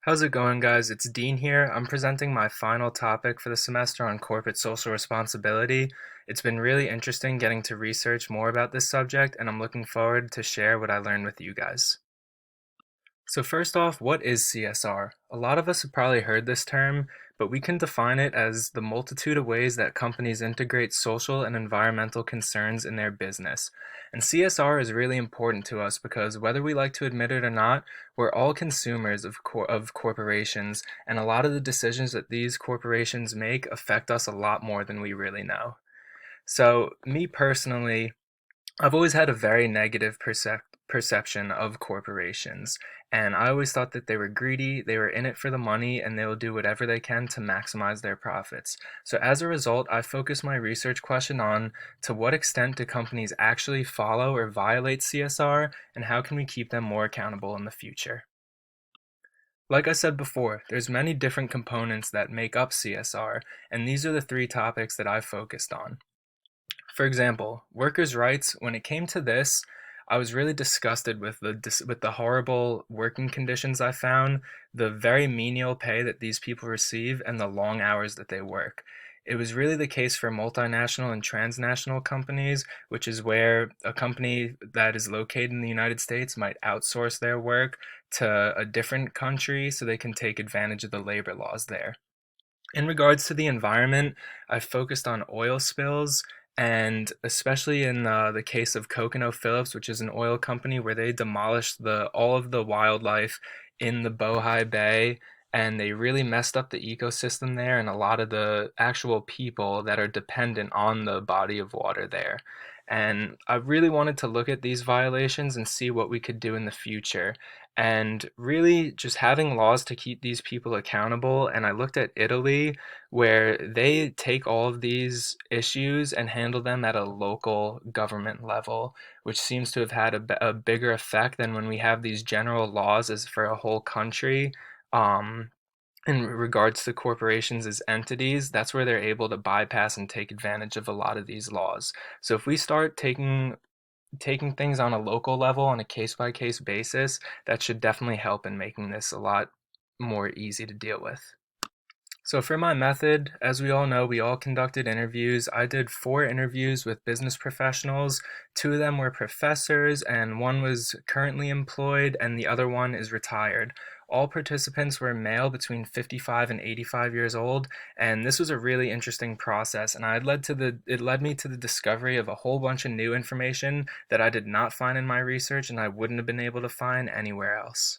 How's it going, guys? It's Dean here. I'm presenting my final topic for the semester on corporate social responsibility. It's been really interesting getting to research more about this subject, and I'm looking forward to share what I learned with you guys. So first off, what is CSR? A lot of us have probably heard this term, but we can define it as the multitude of ways that companies integrate social and environmental concerns in their business. And CSR is really important to us because whether we like to admit it or not, we're all consumers of corporations, and a lot of the decisions that these corporations make affect us a lot more than we really know. So, me personally, I've always had a very negative perception of corporations, and I always thought that they were greedy, they were in it for the money, and they will do whatever they can to maximize their profits. So as a result, I focused my research question on to what extent do companies actually follow or violate CSR, and how can we keep them more accountable in the future? Like I said before, there's many different components that make up CSR, and these are the three topics that I focused on. For example, workers' rights, when it came to this, I was really disgusted with the horrible working conditions I found, the very menial pay that these people receive, and the long hours that they work. It was really the case for multinational and transnational companies, which is where a company that is located in the United States might outsource their work to a different country so they can take advantage of the labor laws there. In regards to the environment, I've focused on oil spills, and especially in the case of ConocoPhillips, which is an oil company where they demolished all of the wildlife in the Bohai Bay, and they really messed up the ecosystem there and a lot of the actual people that are dependent on the body of water there. And I really wanted to look at these violations and see what we could do in the future and really just having laws to keep these people accountable. And I looked at Italy, where they take all of these issues and handle them at a local government level, which seems to have had a bigger effect than when we have these general laws as for a whole country. Um, in regards to corporations as entities, that's where they're able to bypass and take advantage of a lot of these laws. So if we start taking things on a local level on a case by case basis, that should definitely help in making this a lot more easy to deal with. So for my method, as we all know, we all conducted interviews. I did 4 interviews with business professionals. 2 of them were professors, and one was currently employed, and the other one is retired. All participants were male between 55 and 85 years old, and this was a really interesting process. And it led me to the discovery of a whole bunch of new information that I did not find in my research, and I wouldn't have been able to find anywhere else.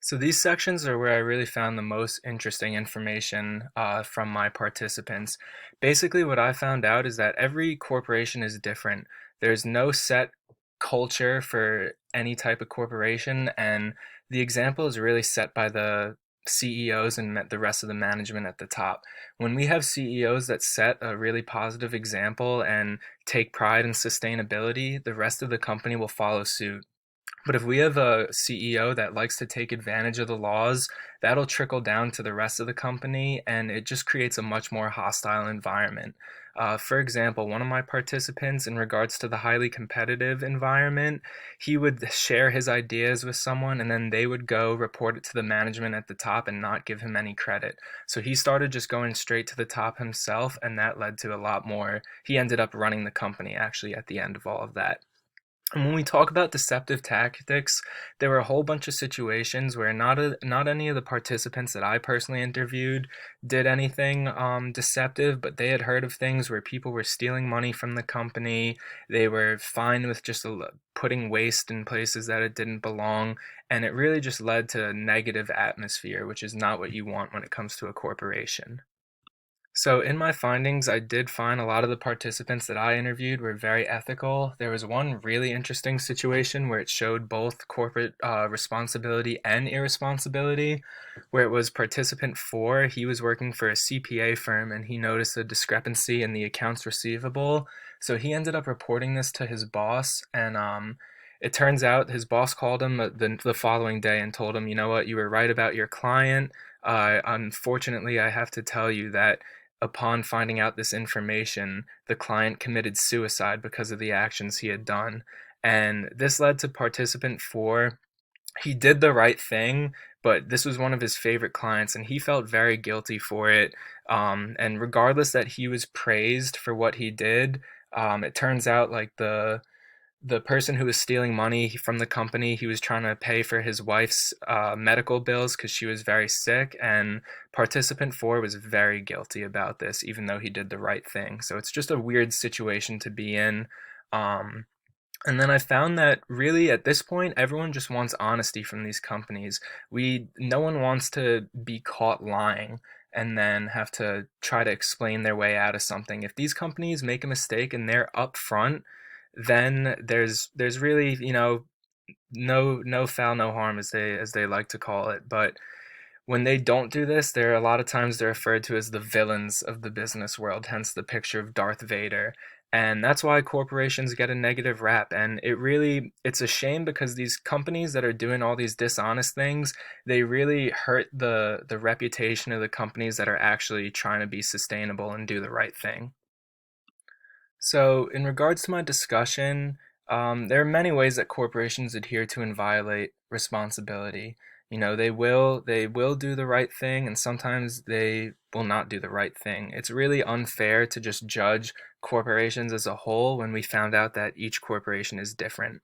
So these sections are where I really found the most interesting information from my participants. Basically, what I found out is that every corporation is different. There's no set culture for any type of corporation, and the example is really set by the CEOs and the rest of the management at the top. When we have CEOs that set a really positive example and take pride in sustainability, the rest of the company will follow suit. But if we have a CEO that likes to take advantage of the laws, that'll trickle down to the rest of the company, and it just creates a much more hostile environment. For example, one of my participants, in regards to the highly competitive environment, he would share his ideas with someone, and then they would go report it to the management at the top and not give him any credit. So he started just going straight to the top himself, and that led to a lot more. He ended up running the company actually at the end of all of that. And when we talk about deceptive tactics, there were a whole bunch of situations where not any of the participants that I personally interviewed did anything deceptive, but they had heard of things where people were stealing money from the company. They were fine with just putting waste in places that it didn't belong, and it really just led to a negative atmosphere, which is not what you want when it comes to a corporation. So in my findings, I did find a lot of the participants that I interviewed were very ethical. There was one really interesting situation where it showed both corporate responsibility and irresponsibility, where it was participant 4. He was working for a CPA firm and he noticed a discrepancy in the accounts receivable. So he ended up reporting this to his boss, and it turns out his boss called him the following day and told him, you know what, you were right about your client. Unfortunately, I have to tell you that upon finding out this information, the client committed suicide because of the actions he had done. And this led to participant 4. He did the right thing, but this was one of his favorite clients, and he felt very guilty for it. And regardless that he was praised for what he did, it turns out like the person who was stealing money from the company, he was trying to pay for his wife's medical bills because she was very sick, and participant four was very guilty about this, even though he did the right thing. So it's just a weird situation to be in. Um, and then I found that really at this point, everyone just wants honesty from these companies. No one wants to be caught lying and then have to try to explain their way out of something. If these companies make a mistake and they're upfront, then there's really, no foul, no harm, as they like to call it. But when they don't do this, there are a lot of times they're referred to as the villains of the business world, hence the picture of Darth Vader. And that's why corporations get a negative rap. And it's a shame because these companies that are doing all these dishonest things, they really hurt the reputation of the companies that are actually trying to be sustainable and do the right thing. So, in regards to my discussion, there are many ways that corporations adhere to and violate responsibility. They will do the right thing, and sometimes they will not do the right thing. It's really unfair to just judge corporations as a whole when we found out that each corporation is different.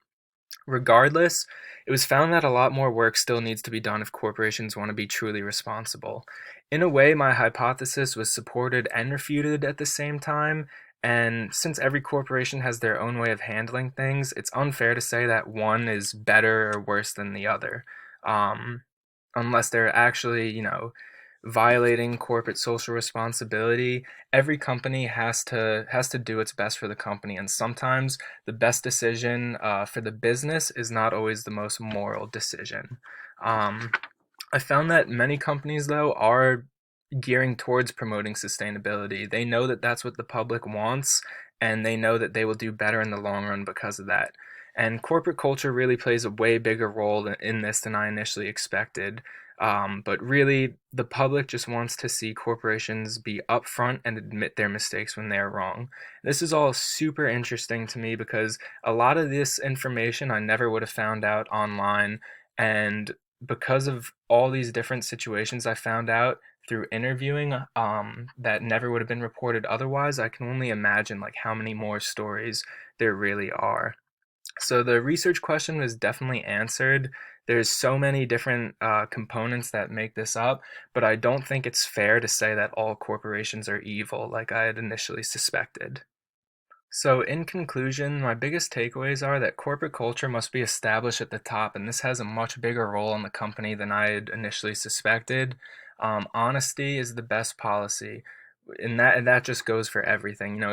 Regardless, it was found that a lot more work still needs to be done if corporations want to be truly responsible. In a way, my hypothesis was supported and refuted at the same time, and since every corporation has their own way of handling things, it's unfair to say that one is better or worse than the other. Um, Unless they're actually, violating corporate social responsibility, every company has to do its best for the company, and sometimes the best decision for the business is not always the most moral decision. Um, I found that many companies, though, are gearing towards promoting sustainability. They know that that's what the public wants, and they know that they will do better in the long run because of that. And corporate culture really plays a way bigger role in this than I initially expected. But really, the public just wants to see corporations be upfront and admit their mistakes when they're wrong. This is all super interesting to me because a lot of this information I never would have found out online. And because of all these different situations I found out through interviewing, that never would have been reported otherwise, I can only imagine like how many more stories there really are. So the research question was definitely answered. There's so many different components that make this up, but I don't think it's fair to say that all corporations are evil like I had initially suspected. So, in conclusion, my biggest takeaways are that corporate culture must be established at the top, and this has a much bigger role in the company than I had initially suspected. Honesty is the best policy, and that just goes for everything.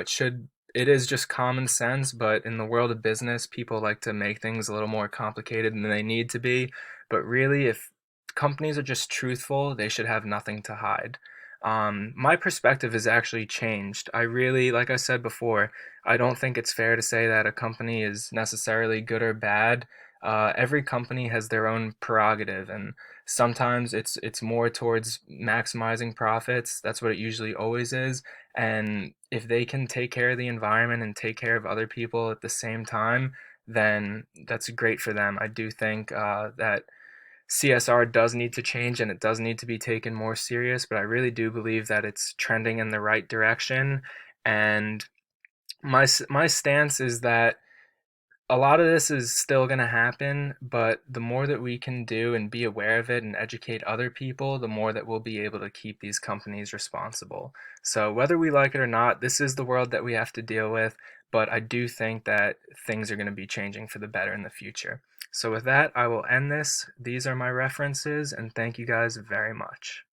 It is just common sense, but in the world of business, people like to make things a little more complicated than they need to be. But really, if companies are just truthful, they should have nothing to hide. My perspective has actually changed. I really, like I said before, I don't think it's fair to say that a company is necessarily good or bad. Every company has their own prerogative, and sometimes it's more towards maximizing profits. That's what it usually always is. And if they can take care of the environment and take care of other people at the same time, then that's great for them. I do think that CSR does need to change and it does need to be taken more serious, but I really do believe that it's trending in the right direction. And my stance is that a lot of this is still going to happen, but the more that we can do and be aware of it and educate other people, the more that we'll be able to keep these companies responsible. So, whether we like it or not, this is the world that we have to deal with, but I do think that things are going to be changing for the better in the future. So, with that, I will end this. These are my references, and thank you guys very much.